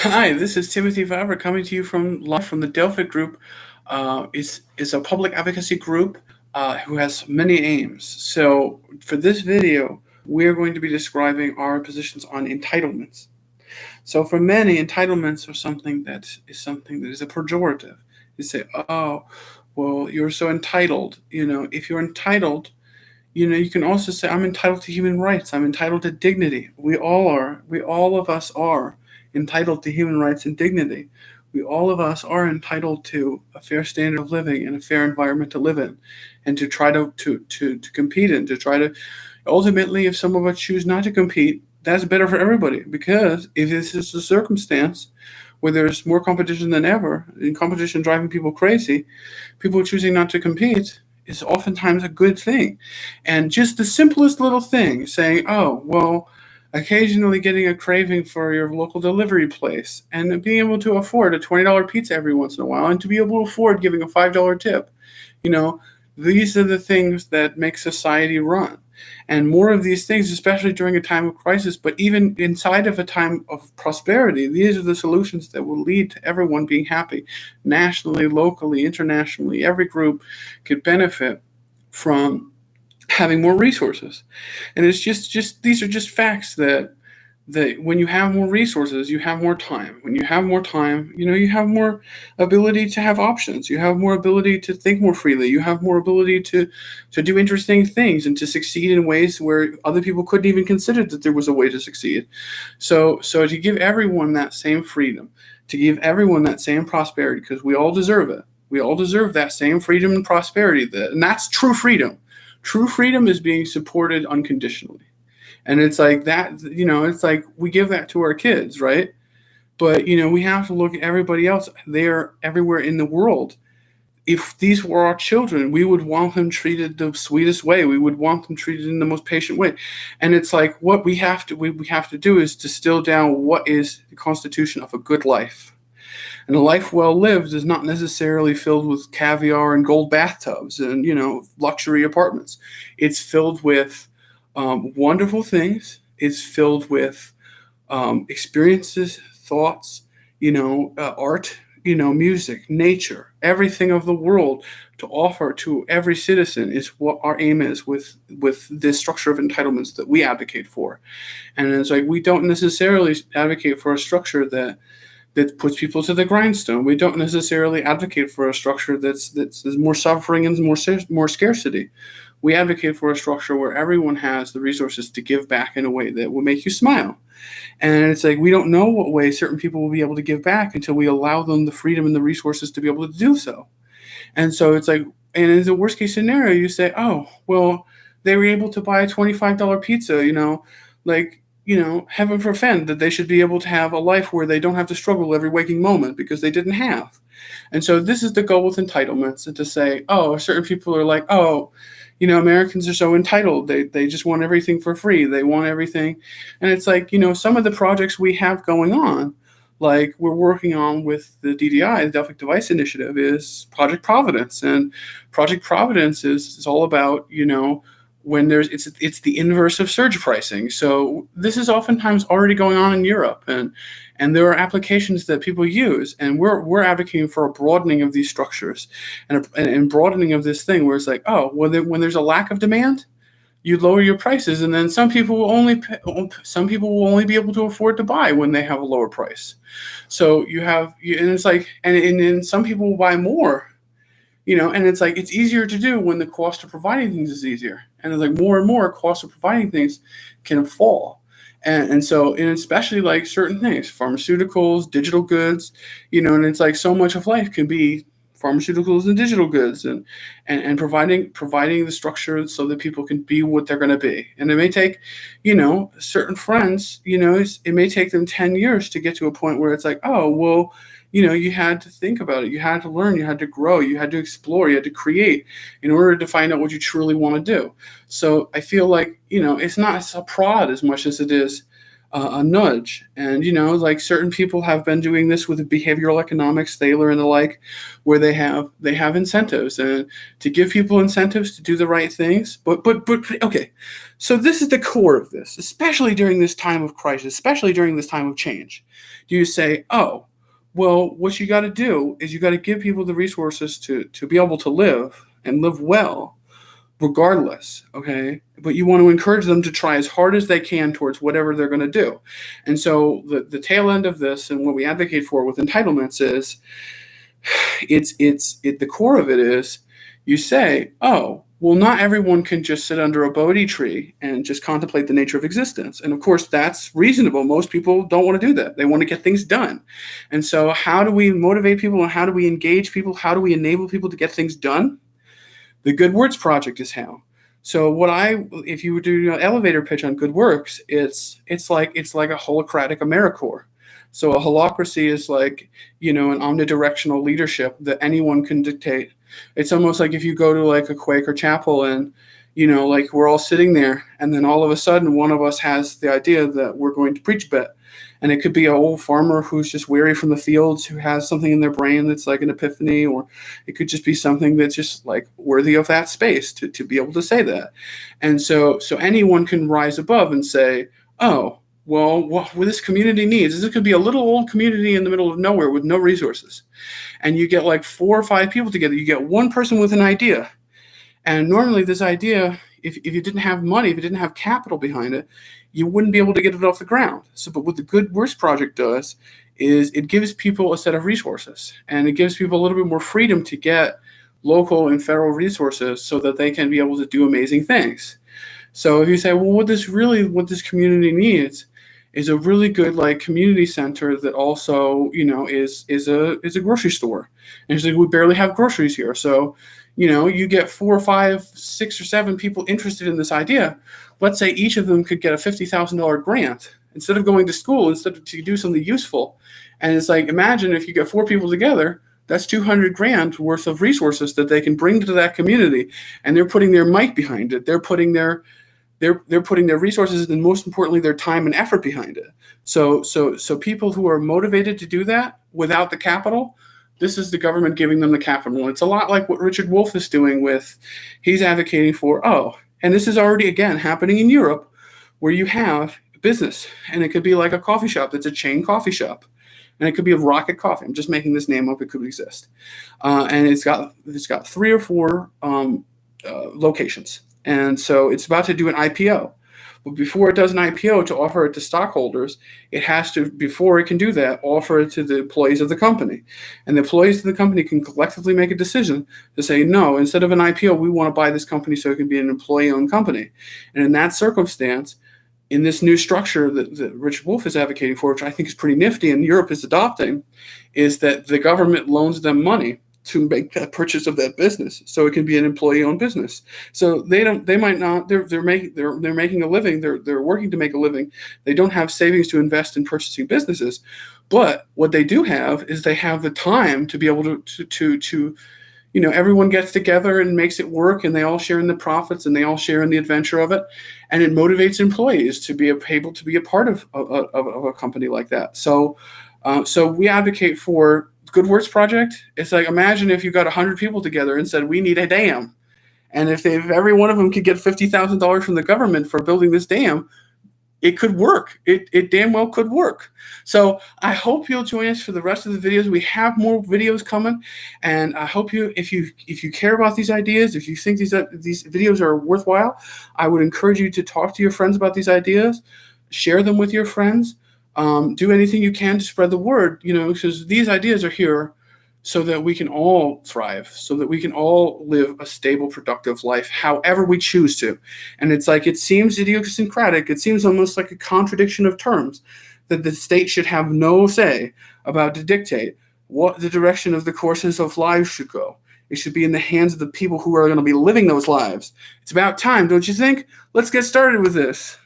Hi, this is Timothy Faber coming to you from live from the Delphic group. Is a public advocacy group who has many aims. So for this video, we are going to be describing our positions on entitlements. So for many, entitlements are something that is a pejorative. You say, "Oh, well, you're so entitled." If you're entitled, you can also say, I'm entitled to human rights. I'm entitled to dignity. We all are. We all of us are entitled to human rights and dignity. We all of us are entitled to a fair standard of living and a fair environment to live in and to try to compete in, to try to ultimately, if some of us choose not to compete, that's better for everybody. Because if this is a circumstance where there's more competition than ever, and competition driving people crazy, people choosing not to compete is oftentimes a good thing. And just the simplest little thing, saying, oh, well, occasionally getting a craving for your local delivery place and being able to afford a $20 pizza every once in a while and to be able to afford giving a $5 tip. You know, these are the things that make society run. And more of these things, especially during a time of crisis, but even inside of a time of prosperity, these are the solutions that will lead to everyone being happy nationally, locally, internationally. Every group could benefit from having more resources. And it's just these are just facts that when you have more resources, you have more time. When you have more time, you have more ability to have options. You have more ability to think more freely. You have more ability to do interesting things and to succeed in ways where other people couldn't even consider that there was a way to succeed. So to give everyone that same freedom, to give everyone that same prosperity, because we all deserve it. We all deserve that same freedom and prosperity. And that's true freedom. True freedom is being supported unconditionally. And it's like that, it's like we give that to our kids, right? But, we have to look at everybody else. They're everywhere in the world. If these were our children, we would want them treated the sweetest way. We would want them treated in the most patient way. And it's like what we have to do is distill down what is the constitution of a good life. And a life well lived is not necessarily filled with caviar and gold bathtubs and, luxury apartments. It's filled with wonderful things. It's filled with experiences, thoughts, art, music, nature, everything of the world to offer to every citizen is what our aim is with this structure of entitlements that we advocate for. And it's like we don't necessarily advocate for a structure that puts people to the grindstone. We don't necessarily advocate for a structure that's more suffering and more scarcity. We advocate for a structure where everyone has the resources to give back in a way that will make you smile. And it's like we don't know what way certain people will be able to give back until we allow them the freedom and the resources to be able to do so. And so it's like, and in the worst case scenario, you say, oh, well, they were able to buy a $25 pizza, like, heaven forfend that they should be able to have a life where they don't have to struggle every waking moment because they didn't have. And so this is the goal with entitlements, and to say, oh, certain people are like, oh, Americans are so entitled. They just want everything for free. They want everything. And it's like, some of the projects we have going on, like we're working on with the DDI, the Delphic Device Initiative, is Project Providence. And Project Providence is all about, when it's the inverse of surge pricing. So this is oftentimes already going on in Europe, and there are applications that people use, and we're advocating for a broadening of these structures and broadening of this thing where it's like, oh, well, when there's a lack of demand, you lower your prices, and then some people will only be able to afford to buy when they have a lower price. So and it's like, and some people will buy more. And it's like, it's easier to do when the cost of providing things is easier. And it's like more and more cost of providing things can fall. And so, and especially like certain things, pharmaceuticals, digital goods, and it's like so much of life can be pharmaceuticals and digital goods and providing the structure so that people can be what they're going to be. And it may take, certain friends, it may take them 10 years to get to a point where it's like, oh, well, you had to think about it. You had to learn. You had to grow. You had to explore. You had to create in order to find out what you truly want to do. So I feel like, it's not a prod as much as it is a nudge. And, like certain people have been doing this with behavioral economics, Thaler and the like, where they have incentives and to give people incentives to do the right things. But okay, so this is the core of this, especially during this time of crisis, especially during this time of change. Do you say, oh, well, what you got to do is you got to give people the resources to be able to live and live well regardless, okay? But you want to encourage them to try as hard as they can towards whatever they're going to do. And so the tail end of this and what we advocate for with entitlements is the core of it is you say, oh, well, not everyone can just sit under a Bodhi tree and just contemplate the nature of existence. And of course, that's reasonable. Most people don't want to do that. They want to get things done. And so how do we motivate people and how do we engage people? How do we enable people to get things done? The Good Works Project is how. So if you were doing an elevator pitch on Good Works, it's like a holocratic AmeriCorps. So a holocracy is like, an omnidirectional leadership that anyone can dictate. It's almost like if you go to like a Quaker chapel and, like we're all sitting there and then all of a sudden one of us has the idea that we're going to preach a bit. And it could be an old farmer who's just weary from the fields, who has something in their brain that's like an epiphany, or it could just be something that's just like worthy of that space to be able to say that. And so anyone can rise above and say, oh, well, what this community needs is it could be a little old community in the middle of nowhere with no resources. And you get like 4 or 5 people together. You get one person with an idea. And normally this idea, if you didn't have money, if you didn't have capital behind it, you wouldn't be able to get it off the ground. So, but what the Good Works Project does is it gives people a set of resources, and it gives people a little bit more freedom to get local and federal resources so that they can be able to do amazing things. So if you say, well, what this community needs is a really good like community center that also, is a grocery store. And it's like, we barely have groceries here. So, you get 4 or 5, 6 or 7 people interested in this idea. Let's say each of them could get a $50,000 grant instead of going to school, instead of to do something useful. And it's like, imagine if you get 4 people together, that's $200,000 worth of resources that they can bring to that community. And they're putting their might behind it. They're putting their resources and most importantly, their time and effort behind it. So people who are motivated to do that without the capital, this is the government giving them the capital. It's a lot like what Richard Wolff is doing he's advocating for, and this is already, again, happening in Europe, where you have business, and it could be like a coffee shop that's a chain coffee shop, and it could be a Rocket Coffee. I'm just making this name up. It could exist. And it's got 3 or 4 locations. And so it's about to do an IPO. But before it does an IPO to offer it to stockholders, it has to, before it can do that, offer it to the employees of the company. And the employees of the company can collectively make a decision to say, no, instead of an IPO, we want to buy this company so it can be an employee-owned company. And in that circumstance, in this new structure that Richard Wolff is advocating for, which I think is pretty nifty and Europe is adopting, is that the government loans them money to make that purchase of that business, so it can be an employee-owned business. So they're making a living. They're working to make a living. They don't have savings to invest in purchasing businesses, but what they do have is they have the time to be able to everyone gets together and makes it work, and they all share in the profits and they all share in the adventure of it, and it motivates employees to be able to be a part of a company like that. So we advocate for Good Works Project. It's like, imagine if you got 100 people together and said, we need a dam. And if every one of them could get $50,000 from the government for building this dam, it could work. It damn well could work. So I hope you'll join us for the rest of the videos. We have more videos coming. And I hope if you care about these ideas, if you think these videos are worthwhile, I would encourage you to talk to your friends about these ideas, share them with your friends. Do anything you can to spread the word, because these ideas are here so that we can all thrive, so that we can all live a stable, productive life, however we choose to. And it's like, it seems idiosyncratic. It seems almost like a contradiction of terms that the state should have no say about to dictate what the direction of the courses of lives should go. It should be in the hands of the people who are going to be living those lives. It's about time, don't you think? Let's get started with this.